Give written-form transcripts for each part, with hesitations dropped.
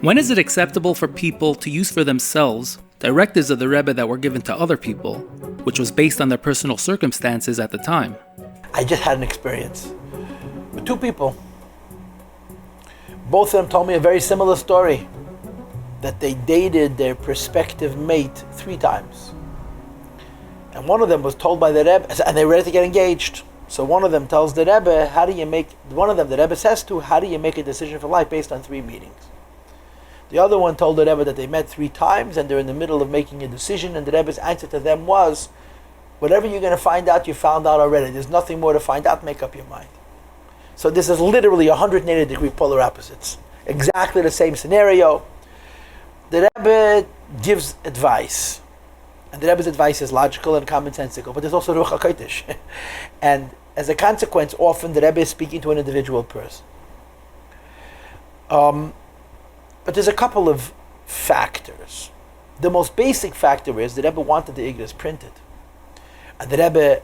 When is it acceptable for people to use for themselves directives of the Rebbe that were given to other people, which was based on their personal circumstances at the time? I just had an experience with two people. Both of them told me a very similar story, that they dated their prospective mate 3 times. And one of them was told by the Rebbe, and they were ready to get engaged. So one of them tells the Rebbe, the Rebbe says to, how do you make a decision for life based on 3 meetings? The other one told the Rebbe that they met 3 times and they're in the middle of making a decision, and the Rebbe's answer to them was, whatever you're going to find out, you found out already. There's nothing more to find out, make up your mind. So this is literally 180-degree polar opposites. Exactly the same scenario. The Rebbe gives advice. And the Rebbe's advice is logical and commonsensical, but there's also Ruach HaKodesh. And as a consequence, often the Rebbe is speaking to an individual person. But there's a couple of factors. The most basic factor is the Rebbe wanted the Igros printed. And the Rebbe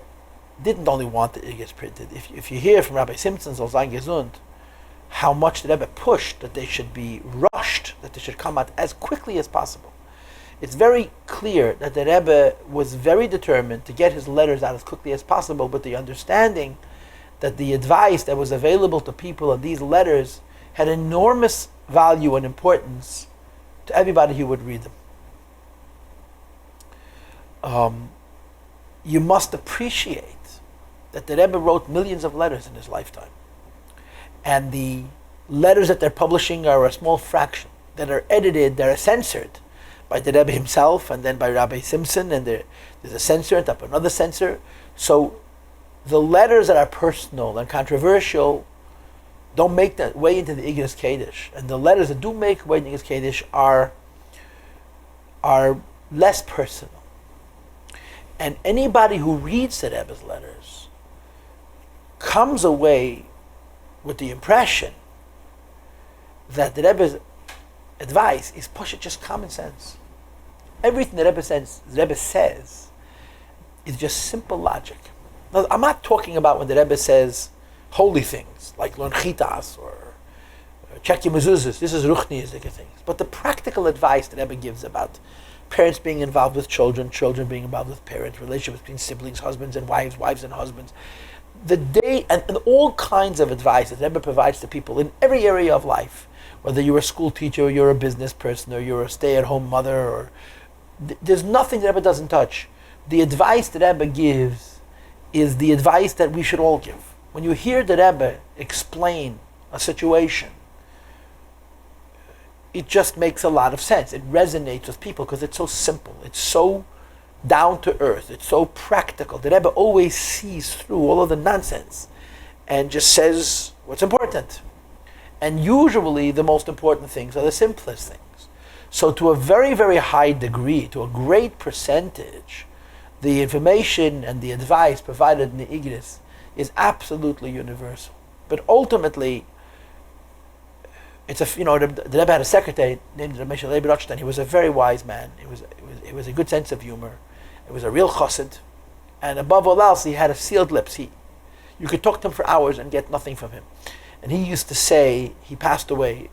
didn't only want the Igros printed. If you hear from Rabbi Simpson, Zol Zayin Gesund, how much the Rebbe pushed that they should be rushed, that they should come out as quickly as possible. It's very clear that the Rebbe was very determined to get his letters out as quickly as possible, but the understanding that the advice that was available to people in these letters had enormous value and importance to everybody who would read them. You must appreciate that the Rebbe wrote millions of letters in his lifetime. And the letters that they're publishing are a small fraction, that are edited, that are censored by the Rebbe himself, and then by Rabbi Simpson, and there's a censor and up another censor. So the letters that are personal and controversial don't make that way into the Igros Kodesh, and the letters that do make way into the Igros Kodesh are less personal. And anybody who reads the Rebbe's letters comes away with the impression that the Rebbe's advice is just common sense. Everything the Rebbe says is just simple logic. Now, I'm not talking about when the Rebbe says holy things like learn chitas or check your mezuzahs. This is ruchniistic things. But the practical advice the Rebbe gives about parents being involved with children, children being involved with parents, relationships between siblings, husbands and wives, wives and husbands, and all kinds of advice that the Rebbe provides to people in every area of life. Whether you're a school teacher, or you're a business person, or you're a stay-at-home mother, or there's nothing the Rebbe doesn't touch. The advice that Rebbe gives is the advice that we should all give. When you hear the Rebbe explain a situation, it just makes a lot of sense. It resonates with people because it's so simple. It's so down to earth. It's so practical. The Rebbe always sees through all of the nonsense and just says what's important. And usually the most important things are the simplest things. So to a very, very high degree, to a great percentage, the information and the advice provided in the Igros is absolutely universal. But ultimately, the Rebbe had a secretary named Rebbe. He was a very wise man. It was a good sense of humor. It was a real chassid. And above all else, he had a sealed lips. You could talk to him for hours and get nothing from him. And he used to say, he passed away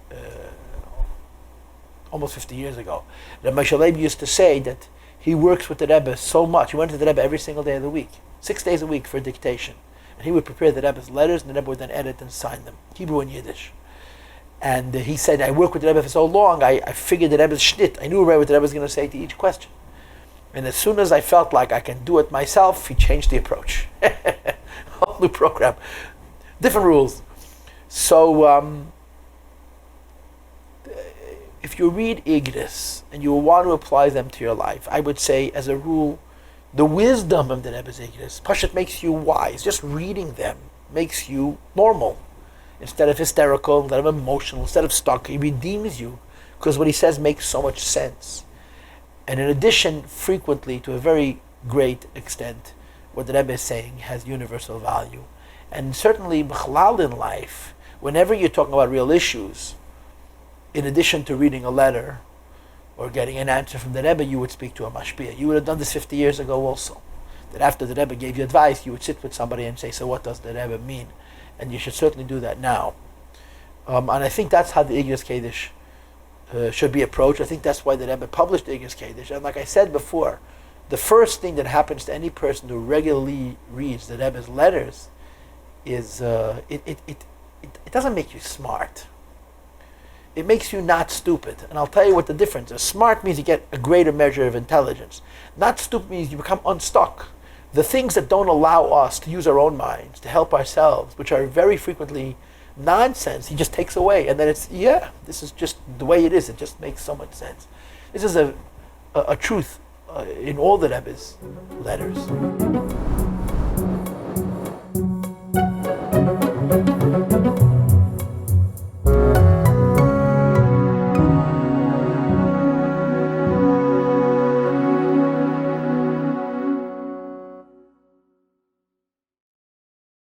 almost 50 years ago. Rebbe used to say that he works with the Rebbe so much. He went to the Rebbe every single day of the week, 6 days a week for dictation. And he would prepare the Rebbe's letters, and the Rebbe would then edit and sign them, Hebrew and Yiddish. And he said, I worked with the Rebbe for so long, I figured the Rebbe's shnit. I knew what the Rebbe was going to say to each question. And as soon as I felt like I can do it myself, he changed the approach. Whole new program. Different rules. So, if you read Igros and you want to apply them to your life, I would say, as a rule, the wisdom of the Rebbe's Igros, Pashat, makes you wise. Just reading them makes you normal. Instead of hysterical, instead of emotional, instead of stuck, he redeems you because what he says makes so much sense. And in addition, frequently, to a very great extent, what the Rebbe is saying has universal value. And certainly, b'chalal in life, whenever you're talking about real issues, in addition to reading a letter or getting an answer from the Rebbe, you would speak to a mashpia. You would have done this 50 years ago also. That after the Rebbe gave you advice, you would sit with somebody and say, so what does the Rebbe mean? And you should certainly do that now. And I think that's how the Igros Kodesh should be approached. I think that's why the Rebbe published the Igros Kodesh. And like I said before, the first thing that happens to any person who regularly reads the Rebbe's letters is it doesn't make you smart. It makes you not stupid. And I'll tell you what the difference is. Smart means you get a greater measure of intelligence. Not stupid means you become unstuck. The things that don't allow us to use our own minds, to help ourselves, which are very frequently nonsense, he just takes away. And then it's, this is just the way it is. It just makes so much sense. This is a truth in all the Rebbe's letters.